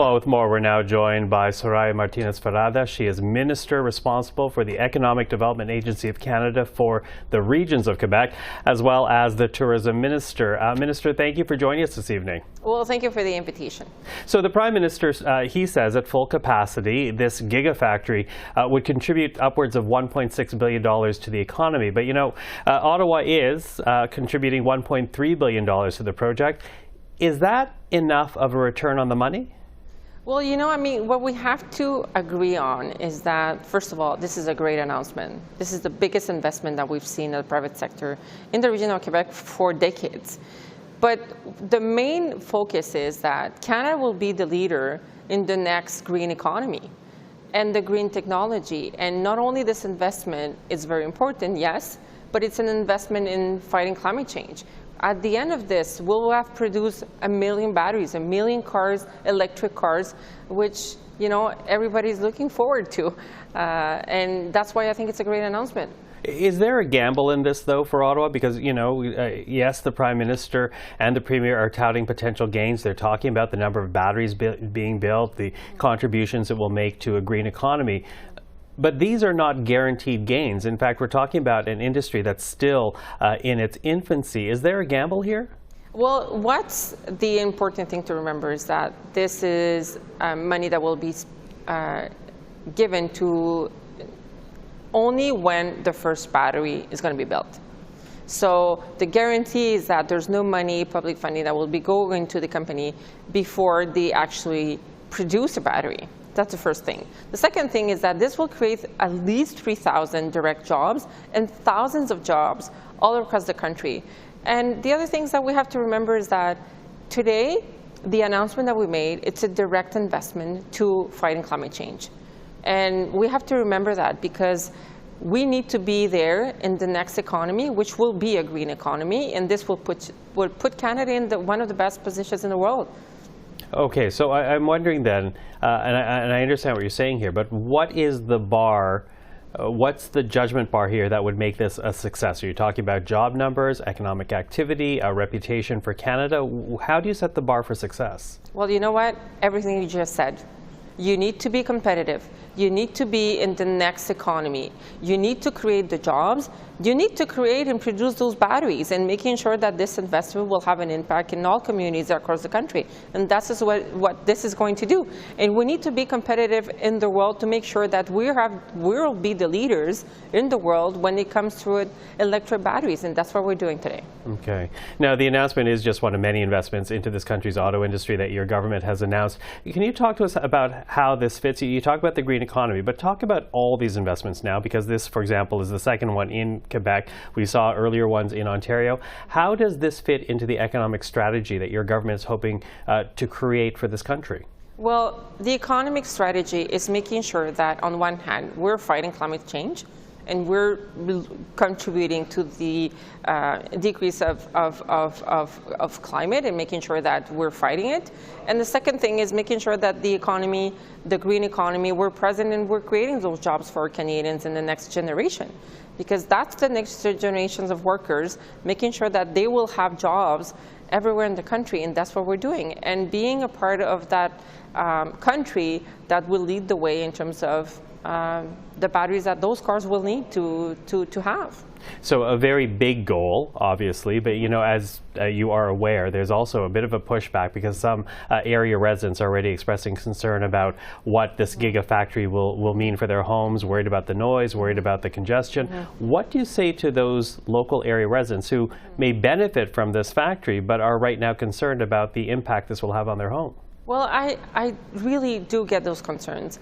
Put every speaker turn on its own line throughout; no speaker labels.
phone with more, we're now joined by Soraya Martinez Ferrada. She is Minister responsible for the Economic Development Agency of Canada for the Regions of Quebec, as well as the Tourism Minister. Minister, thank you for joining us this evening.
Well, thank you for the invitation.
So the Prime Minister, he says at full capacity, this gigafactory would contribute upwards of $1.6 billion to the economy. But, you know, Ottawa is contributing $1.3 billion to the project. Is that enough of a return on the money?
Well, you know, I mean, what we have to agree on is that, first of all, this is a great announcement. This is the biggest investment that we've seen in the private sector in the region of Quebec for decades. But the main focus is that Canada will be the leader in the next green economy and the green technology. And not only this investment is very important, yes, but it's an investment in fighting climate change. At the end of this, we'll have produced 1 million batteries, 1 million cars, electric cars, which, you know, everybody's looking forward to. And that's why I think it's a great announcement.
Is there a gamble in this, though, for Ottawa? Because, you know, yes, the Prime Minister and the Premier are touting potential gains. They're talking about the number of batteries being built, the contributions it will make to a green economy. But these are not guaranteed gains. In fact, we're talking about an industry that's still in its infancy. Is there a gamble here?
Well, what's the important thing to remember is that this is money that will be given to only when the first battery is going to be built. So the guarantee is that there's no money, public funding, that will be going to the company before they actually produce a battery. That's the first thing. The second thing is that this will create at least 3,000 direct jobs and thousands of jobs all across the country. And the other things that we have to remember is that today, the announcement that we made, it's a direct investment to fighting climate change. And we have to remember that because we need to be there in the next economy, which will be a green economy, and this will put Canada in one of the best positions in the world.
Okay, so I'm wondering then, and I understand what you're saying here, but what is the bar, what's the judgment bar here that would make this a success? Are you talking about job numbers, economic activity, a reputation for Canada? How do you set the bar for success?
Well, you know what? Everything you just said. You need to be competitive. You need to be in the next economy. You need to create the jobs. You need to create and produce those batteries and making sure that this investment will have an impact in all communities across the country. And that's what this is going to do. And we need to be competitive in the world to make sure that we'll be the leaders in the world when it comes to electric batteries. And that's what we're doing today.
Okay. Now, the announcement is just one of many investments into this country's auto industry that your government has announced. Can you talk to us about how this fits? You talk about the green economy, but talk about all these investments now, because this, for example, is the second one in Quebec. We saw earlier ones in Ontario. How does this fit into the economic strategy that your government is hoping to create for this country? Well,
the economic strategy is making sure that, on one hand, we're fighting climate change, and we're contributing to the decrease of climate and making sure that we're fighting it. And the second thing is making sure that the economy, the green economy, we're present and we're creating those jobs for Canadians in the next generation. Because that's the next generations of workers, making sure that they will have jobs everywhere in the country, and that's what we're doing. And being a part of that country that will lead the way in terms of the batteries that those cars will need to have.
So a very big goal, obviously, but you know, as you are aware, there's also a bit of a pushback because some area residents are already expressing concern about what this gigafactory will mean for their homes, worried about the noise, worried about the congestion. What do you say to those local area residents who may benefit from this factory but are right now concerned about the impact this will have on their home?
Well, I really do get those concerns.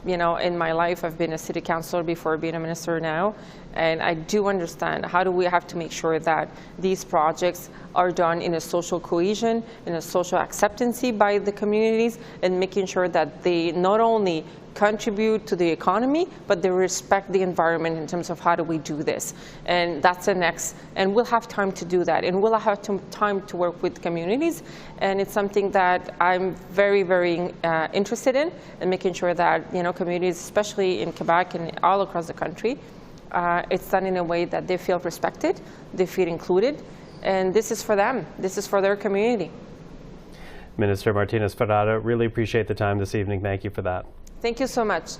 You know, in my life, I've been a city councillor before being a minister now, and I do understand how do we have to make sure that these projects are done in a social cohesion, in a social acceptance by the communities, and making sure that they not only contribute to the economy, but they respect the environment in terms of how do we do this. And that's the next, and we'll have time to do that, and we'll have time to work with communities, and it's something that I'm very, very interested in, and making sure that, you know, communities, especially in Quebec and all across the country, it's done in a way that they feel respected, they feel included, and this is for them, this is for their community.
Minister Martinez Ferrada, really appreciate the time this evening. Thank you for that.
Thank you so much.